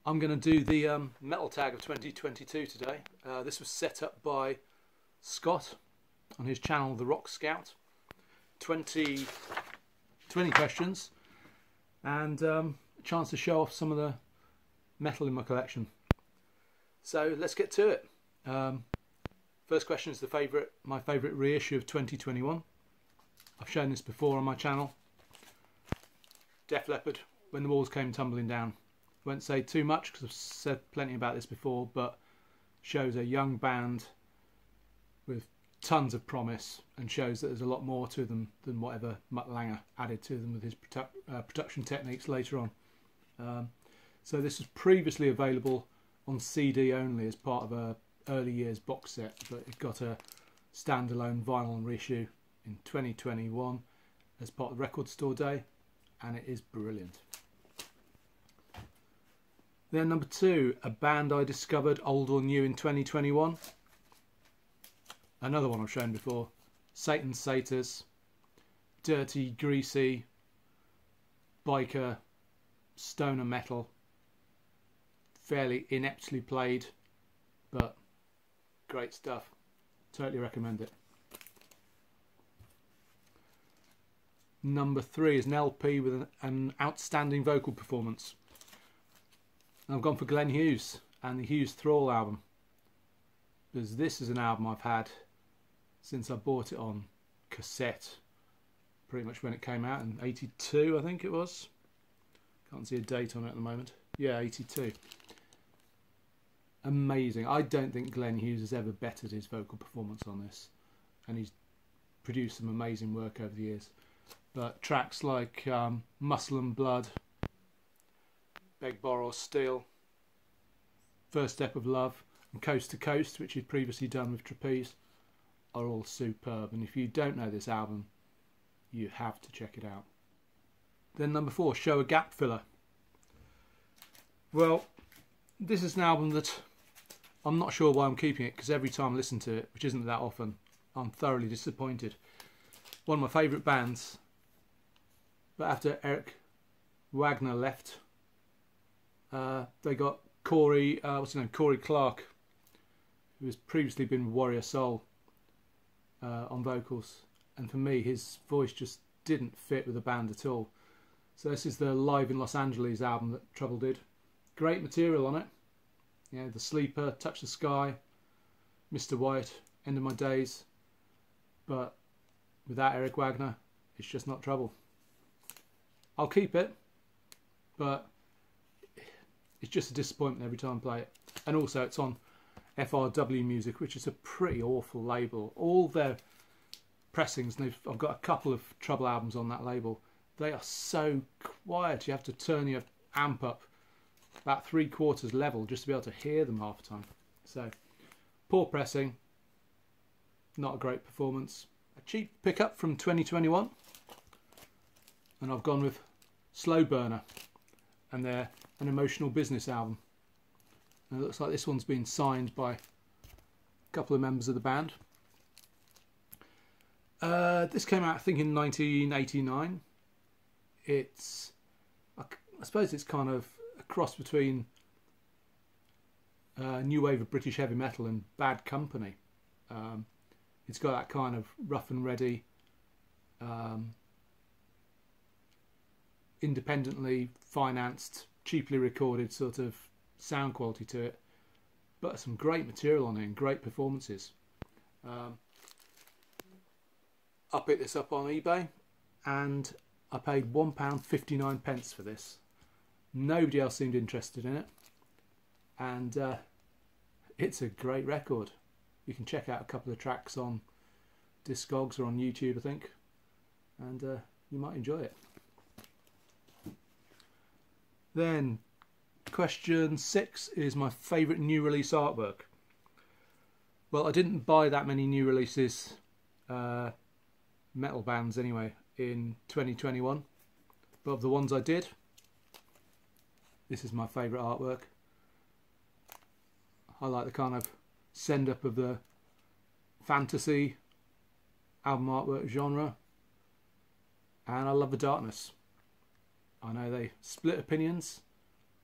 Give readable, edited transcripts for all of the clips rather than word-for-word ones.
I'm going to do the metal tag of 2022 today. This was set up by Scott on his channel, The Rock Scout. 20 questions and a chance to show off some of the metal in my collection. So let's get to it. First question is my favourite reissue of 2021. I've shown this before on my channel. Def Leppard, When the Walls Came Tumbling Down. Won't say too much because I've said plenty about this before, but shows a young band with tons of promise and shows that there's a lot more to them than whatever Mutt Lange added to them with his production techniques later on. So this was previously available on CD only as part of a early years box set, but it got a standalone vinyl reissue in 2021 as part of Record Store Day, and it is brilliant. Then number 2, a band I discovered old or new in 2021. Another one I've shown before, Satan's Satyrs, dirty, greasy, biker, stoner metal, fairly ineptly played, but great stuff. Totally recommend it. Number 3 is an LP with an outstanding vocal performance. And I've gone for Glenn Hughes and the Hughes Thrall album, because this is an album I've had since I bought it on cassette, pretty much when it came out in 82, I think it was. Can't see a date on it at the moment. Yeah, 82. Amazing. I don't think Glenn Hughes has ever bettered his vocal performance on this, and he's produced some amazing work over the years. But tracks like Muscle and Blood, Beg, Borrow, Steal, First Step of Love, and Coast to Coast, which he'd previously done with Trapeze, are all superb. And if you don't know this album, you have to check it out. Then number 4, Show a Gap Filler. Well, this is an album that I'm not sure why I'm keeping it, because every time I listen to it, which isn't that often, I'm thoroughly disappointed. One of my favourite bands, but after Eric Wagner left, they got Corey Clark, who has previously been Warrior Soul, on vocals, and for me his voice just didn't fit with the band at all. So this is the Live in Los Angeles album that Trouble did. Great material on it. You know, The Sleeper, Touch the Sky, Mr. White, End of My Days, but without Eric Wagner, it's just not Trouble. I'll keep it, but it's just a disappointment every time I play it. And also it's on FRW Music, which is a pretty awful label. All their pressings, and I've got a couple of Trouble albums on that label, they are so quiet. You have to turn your amp up about 3/4 level just to be able to hear them half the time. So poor pressing, not a great performance. A cheap pickup from 2021, and I've gone with Slow Burner and their An Emotional Business album. And it looks like this one's been signed by a couple of members of the band. This came out, I think, in 1989. It's, I suppose it's kind of a cross between new wave of British heavy metal and Bad Company. It's got that kind of rough and ready, independently financed, cheaply recorded sort of sound quality to it, but some great material on it and great performances. I picked this up on eBay and I paid £1.59 for this. Nobody else seemed interested in it, and it's a great record. You can check out a couple of tracks on Discogs or on YouTube, I think, and you might enjoy it. Then question 6 is my favourite new release artwork. Well, I didn't buy that many new releases, metal bands anyway, in 2021, but of the ones I did, this is my favourite artwork. I like the kind of send up of the fantasy album artwork genre, and I love the darkness. I know they split opinions,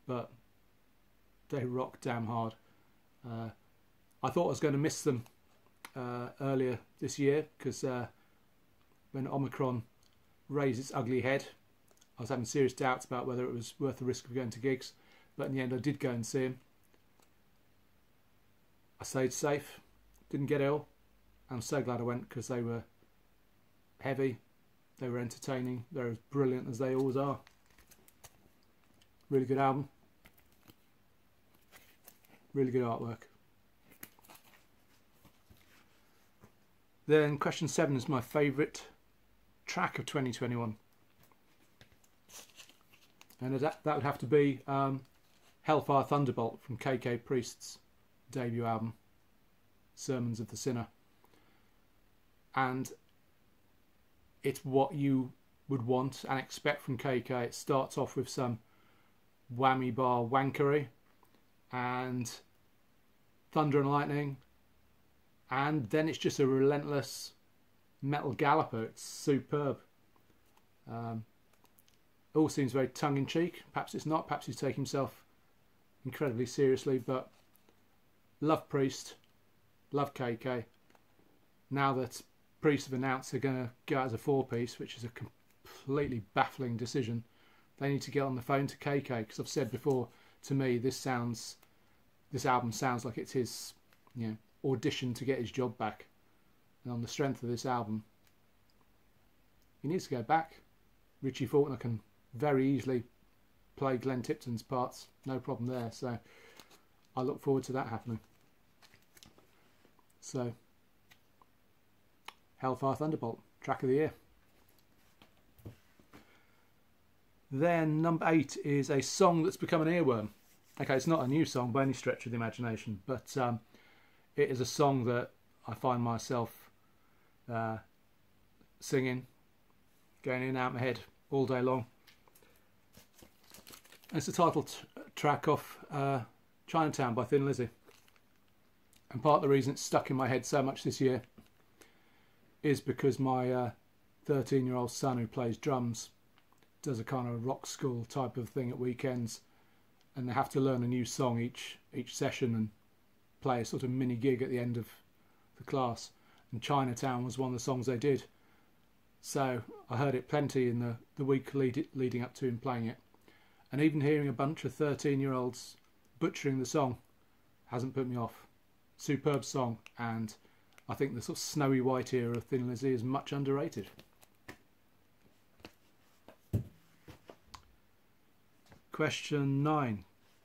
but They rock damn hard. I thought I was going to miss them earlier this year because when Omicron raised its ugly head, I was having serious doubts about whether it was worth the risk of going to gigs. But in the end, I did go and see them. I stayed safe, didn't get ill. I'm so glad I went because they were heavy, they were entertaining, they're as brilliant as they always are. Really good album. Really good artwork. Then question 7 is my favourite track of 2021. And that would have to be Hellfire Thunderbolt from KK Priest's debut album, Sermons of the Sinner. And it's what you would want and expect from KK. It starts off with some whammy bar wankery and thunder and lightning, and then it's just a relentless metal galloper. It's superb. It all seems very tongue-in-cheek. Perhaps it's not. Perhaps he's taking himself incredibly seriously, but love Priest, love KK. Now that Priest have announced they're going to go out as a 4-piece, which is a completely baffling decision, they need to get on the phone to KK, because I've said before, to me this album sounds like it's his, audition to get his job back. And on the strength of this album, he needs to go back. Richie Faulkner can very easily play Glenn Tipton's parts, no problem there. So I look forward to that happening. So Hellfire Thunderbolt, track of the year. Then number 8 is a song that's become an earworm. Okay, it's not a new song by any stretch of the imagination, but it is a song that I find myself singing, going in and out my head all day long. It's the title track off Chinatown by Thin Lizzy. And part of the reason it's stuck in my head so much this year is because my 13-year-old son, who plays drums, does a kind of rock school type of thing at weekends, and they have to learn a new song each session and play a sort of mini gig at the end of the class. And Chinatown was one of the songs they did. So I heard it plenty in the week leading up to him playing it. And even hearing a bunch of 13-year-olds butchering the song hasn't put me off. Superb song, and I think the sort of Snowy White era of Thin Lizzy is much underrated. Question 9.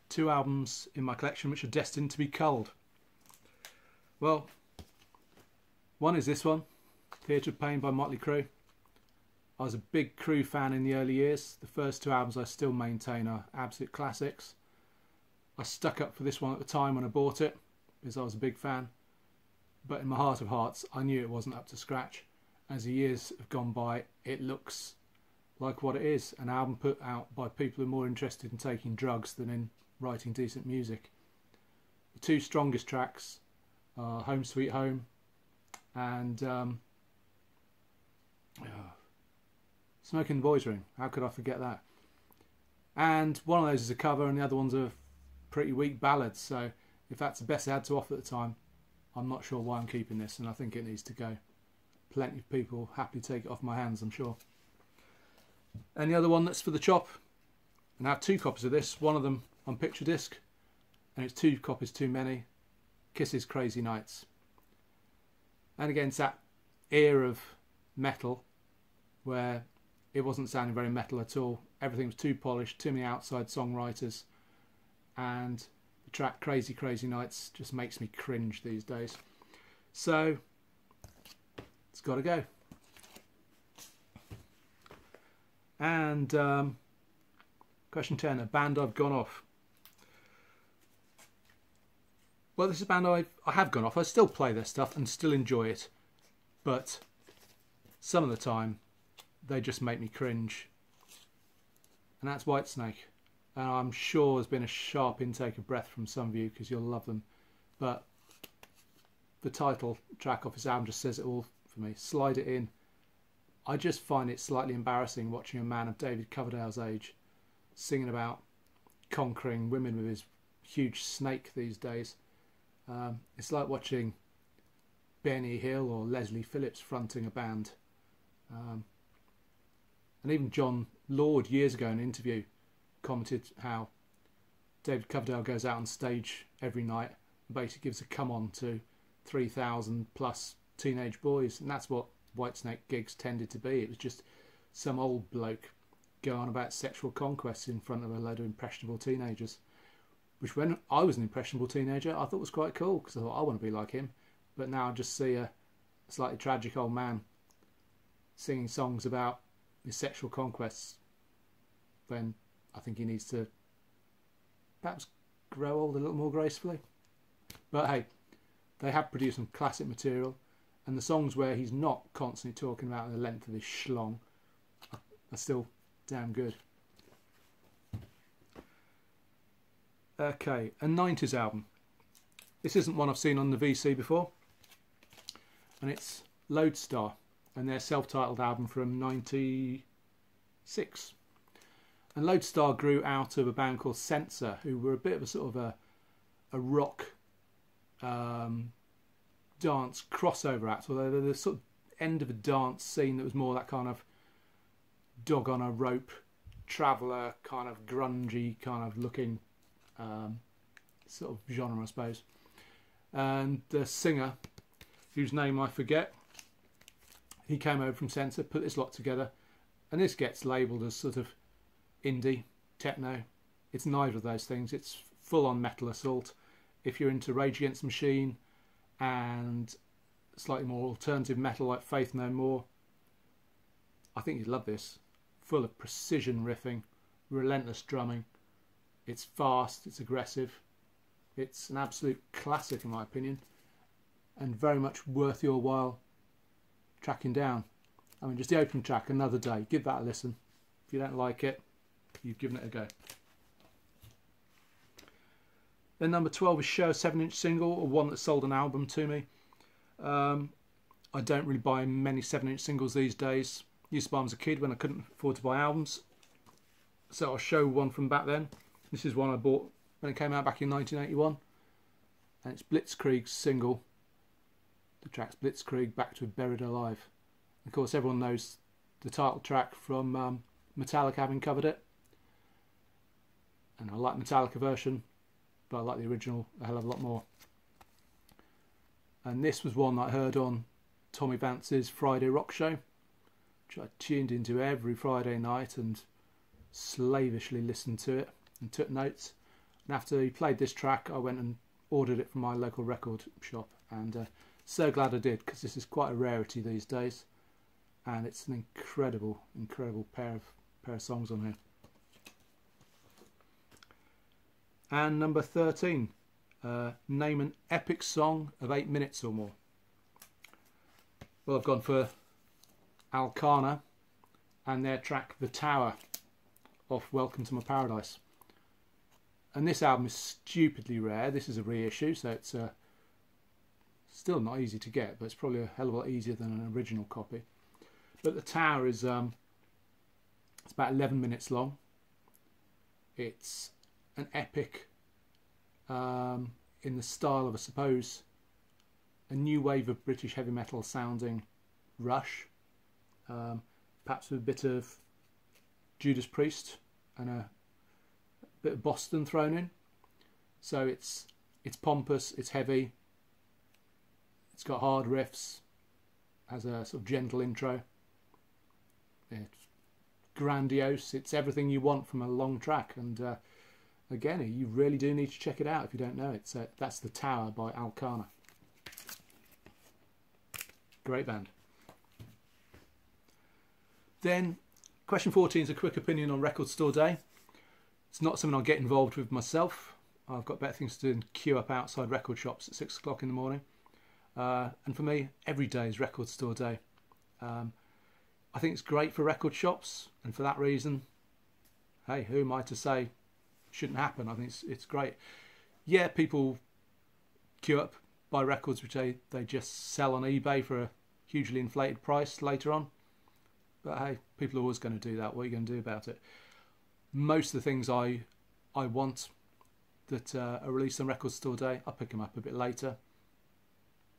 2 albums in my collection which are destined to be culled. Well, one is this one, Theatre of Pain by Motley Crue. I was a big Crue fan in the early years. The first 2 albums I still maintain are absolute classics. I stuck up for this one at the time when I bought it because I was a big fan. But in my heart of hearts, I knew it wasn't up to scratch. As the years have gone by, it looks like what it is, an album put out by people who are more interested in taking drugs than in writing decent music. The 2 strongest tracks are Home Sweet Home and Smoke in the Boys Room. How could I forget that? And one of those is a cover and the other one's a pretty weak ballad, so if that's the best it had to offer at the time, I'm not sure why I'm keeping this, and I think it needs to go. Plenty of people happily take it off my hands, I'm sure. And the other one that's for the chop, and I have 2 copies of this, one of them on picture disc, and it's 2 copies too many, Kiss's Crazy Nights. And again, it's that era of metal where it wasn't sounding very metal at all. Everything was too polished, too many outside songwriters, and the track Crazy Crazy Nights just makes me cringe these days. So it's got to go. And question 10, a band I've gone off. Well, this is a band I have gone off. I still play their stuff and still enjoy it, but some of the time they just make me cringe. And that's Whitesnake. And I'm sure there's been a sharp intake of breath from some of you because you'll love them. But the title track off his album just says it all for me. Slide It In. I just find it slightly embarrassing watching a man of David Coverdale's age singing about conquering women with his huge snake these days. It's like watching Benny Hill or Leslie Phillips fronting a band. And even John Lord years ago in an interview commented how David Coverdale goes out on stage every night and basically gives a come on to 3,000 plus teenage boys, and that's what Whitesnake gigs tended to be. It was just some old bloke going on about sexual conquests in front of a load of impressionable teenagers, which when I was an impressionable teenager I thought was quite cool, because I thought I want to be like him. But now I just see a slightly tragic old man singing songs about his sexual conquests, when I think he needs to perhaps grow old a little more gracefully. But hey, they have produced some classic material, and the songs where he's not constantly talking about the length of his schlong are still damn good. Okay, a 90s album. This isn't one I've seen on the VC before, and it's Lodestar and their self-titled album from '96. And Lodestar grew out of a band called Censor, who were a bit of a sort of a rock dance crossover act, although they're the sort of end of a dance scene that was more that kind of dog on a rope, traveller, kind of grungy kind of looking sort of genre, I suppose. And the singer, whose name I forget, he came over from Censor, put this lot together, and this gets labelled as sort of indie, techno. It's neither of those things. It's full-on metal assault. If you're into Rage Against the Machine and slightly more alternative metal like Faith No More, I think you'd love this. Full of precision riffing, relentless drumming. It's fast, it's aggressive. It's an absolute classic in my opinion, and very much worth your while tracking down. I mean, just the opening track, Another Day, give that a listen. If you don't like it, you've given it a go. Then number 12 is Show, a 7-inch single, or one that sold an album to me. I don't really buy many 7-inch singles these days. Used to buy them as a kid when I couldn't afford to buy albums. So I'll show one from back then. This is one I bought when it came out back in 1981. And it's Blitzkrieg's single. The track's Blitzkrieg, Back to Buried Alive. Of course, everyone knows the title track from Metallica having covered it. And I like the Metallica version, but I like the original a hell of a lot more. And this was one that I heard on Tommy Vance's Friday Rock Show, which I tuned into every Friday night and slavishly listened to it and took notes. And after he played this track, I went and ordered it from my local record shop, and so glad I did, because this is quite a rarity these days, and it's an incredible pair of songs on here. And number 13, name an epic song of 8 minutes or more. Well, I've gone for Alcana and their track The Tower off Welcome to My Paradise. And this album is stupidly rare. This is a reissue, so it's still not easy to get, but it's probably a hell of a lot easier than an original copy. But The Tower is it's about 11 minutes long. It's an epic in the style of, I suppose, a new wave of British heavy metal sounding Rush, perhaps with a bit of Judas Priest and a bit of Boston thrown in. So it's pompous, it's heavy, it's got hard riffs, has a sort of gentle intro, it's grandiose, it's everything you want from a long track. And again, you really do need to check it out if you don't know it. So that's The Tower by Alcana. Great band. Then question 14 is a quick opinion on Record Store Day. It's not something I'll get involved with myself. I've got better things to do than queue up outside record shops at 6 o'clock in the morning. And for me, every day is Record Store Day. I think it's great for record shops, and for that reason, hey, who am I to say it shouldn't happen? I think it's great. Yeah, people queue up, buy records which they just sell on eBay for a hugely inflated price later on. But hey, people are always going to do that. What are you going to do about it? Most of the things I want that are released on Record Store Day. I'll pick them up a bit later.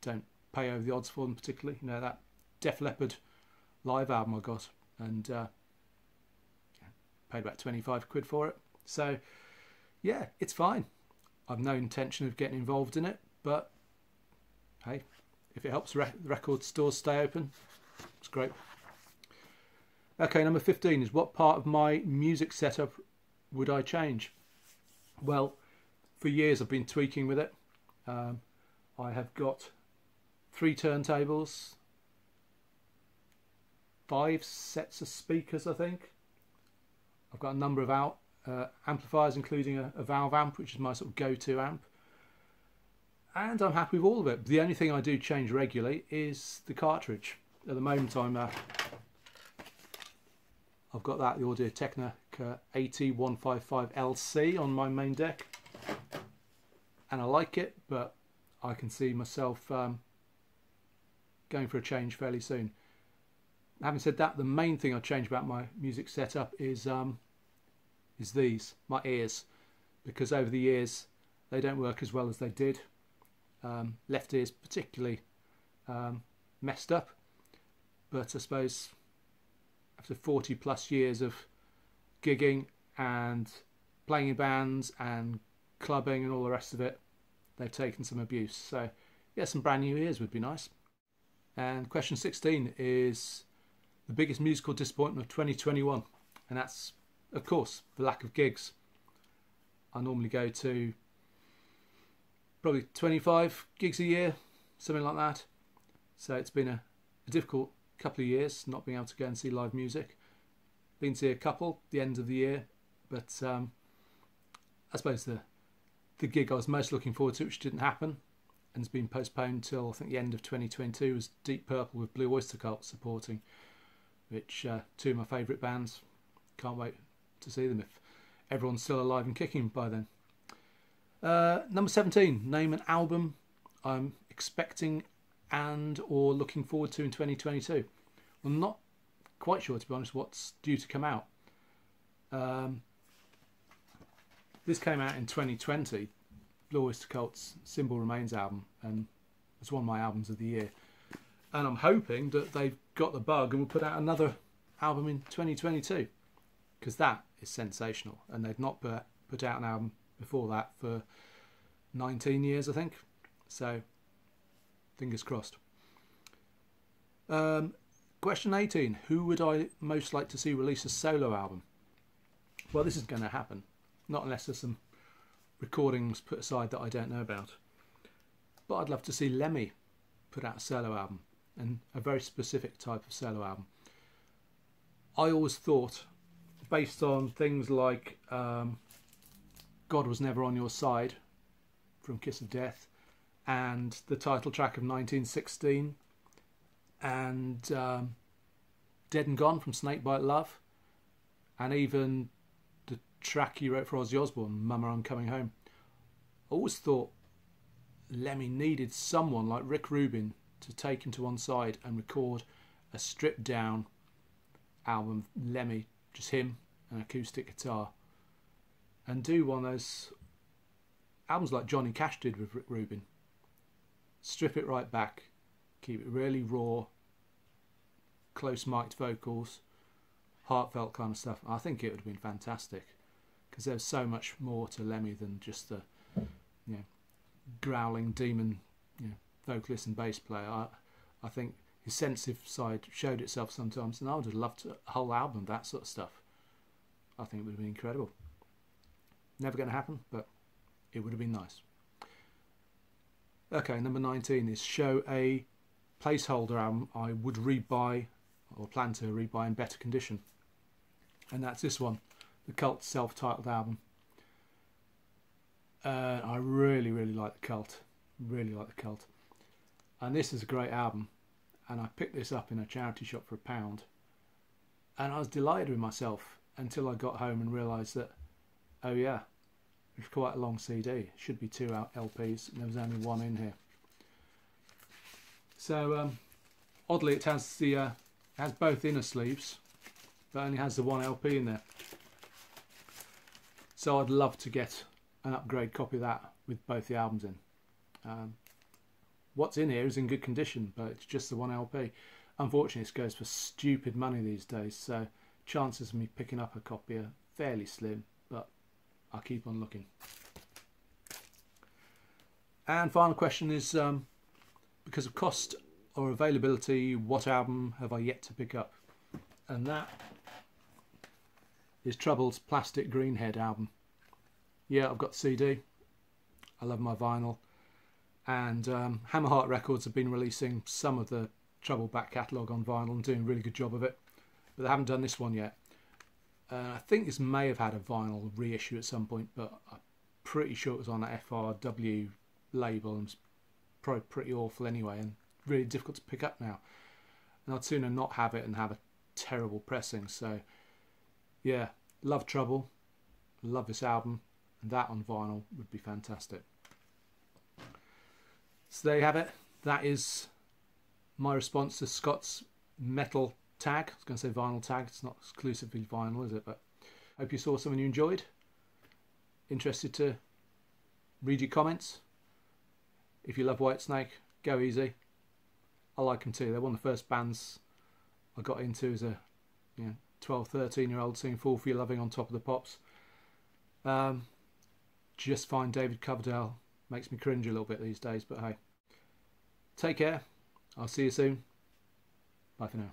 Don't pay over the odds for them particularly. You know, that Def Leppard live album I got, and paid about 25 quid for it. So yeah, it's fine. I've no intention of getting involved in it, but hey, if it helps record stores stay open, it's great. Okay, number 15 is, what part of my music setup would I change? Well, for years I've been tweaking with it. I have got 3 turntables, 5 sets of speakers, I think. I've got a number of amplifiers, including a valve amp, which is my sort of go-to amp. And I'm happy with all of it. The only thing I do change regularly is the cartridge. At the moment I've got the Audio Technica AT155LC on my main deck, and I like it, but I can see myself going for a change fairly soon. Having said that, the main thing I change about my music setup is these, my ears, because over the years they don't work as well as they did. Left ear's particularly messed up, but I suppose after 40 plus years of gigging and playing in bands and clubbing and all the rest of it, they've taken some abuse. So yeah, some brand new ears would be nice. And question 16 is the biggest musical disappointment of 2021, and that's of course the lack of gigs. I normally go to probably 25 gigs a year, something like that. So it's been a difficult couple of years not being able to go and see live music. Been to see a couple the end of the year, but I suppose the gig I was most looking forward to, which didn't happen and has been postponed till I think the end of 2022, was Deep Purple with Blue Oyster Cult supporting, which 2 of my favourite bands. Can't wait to see them if everyone's still alive and kicking by then. Number 17, name an album I'm expecting and or looking forward to in 2022. I'm not quite sure, to be honest, what's due to come out. This came out in 2020, Blue Oyster Cult's Symbol Remains album, and it's one of my albums of the year. And I'm hoping that they've got the bug and will put out another album in 2022, because that is sensational, and they've not put out an album before that for 19 years, I think. So fingers crossed. Question 18, who would I most like to see release a solo album? Well, this is going to happen, not unless there's some recordings put aside that I don't know about. But I'd love to see Lemmy put out a solo album, and a very specific type of solo album. I always thought, based on things like God Was Never On Your Side from Kiss of Death, and the title track of 1916, and Dead and Gone from Snakebite Love, and even the track he wrote for Ozzy Osbourne, Mama I'm Coming Home. I always thought Lemmy needed someone like Rick Rubin to take him to one side and record a stripped down album, Lemmy, just him, an acoustic guitar, and do one of those albums like Johnny Cash did with Rick Rubin. Strip it right back, keep it really raw, close mic'd vocals, heartfelt kind of stuff. I think it would have been fantastic, because there's so much more to Lemmy than just the growling demon vocalist and bass player. I think his sensitive side showed itself sometimes, and I would have loved a whole album of that sort of stuff. I think it would have been incredible. Never going to happen, but it would have been nice. Okay, number 19 is show a placeholder album I would rebuy or plan to rebuy in better condition. And that's this one, the Cult self-titled album. I really like the Cult. Really like the Cult. And this is a great album. And I picked this up in a charity shop for £1. And I was delighted with myself until I got home and realised that, oh yeah, it's quite a long CD. It should be 2 LPs, and there was only 1 in here. So oddly, it has has both inner sleeves, but only has the 1 LP in there. So I'd love to get an upgrade copy of that with both the albums in. What's in here is in good condition, but it's just the one LP. Unfortunately, this goes for stupid money these days, so chances of me picking up a copy are fairly slim, but I'll keep on looking. And final question is, because of cost or availability, what album have I yet to pick up? And that is Trouble's Plastic Greenhead album. Yeah, I've got the CD. I love my vinyl. And Hammerheart Records have been releasing some of the Trouble back catalogue on vinyl and doing a really good job of it. But they haven't done this one yet. I think this may have had a vinyl reissue at some point, but I'm pretty sure it was on that FRW label and it's probably pretty awful anyway and really difficult to pick up now. And I'd sooner not have it and have a terrible pressing. So yeah, love Trouble, love this album, and that on vinyl would be fantastic. So there you have it. That is my response to Scott's metal tag. I was going to say vinyl tag. It's not exclusively vinyl, is it? But hope you saw something you enjoyed. Interested to read your comments. If you love Whitesnake, go easy. I like them too. They're one of the first bands I got into as a 12, 13-year-old singing Fall for Your Loving on Top of the Pops. Just find David Coverdale makes me cringe a little bit these days, but hey. Take care. I'll see you soon. Bye for now.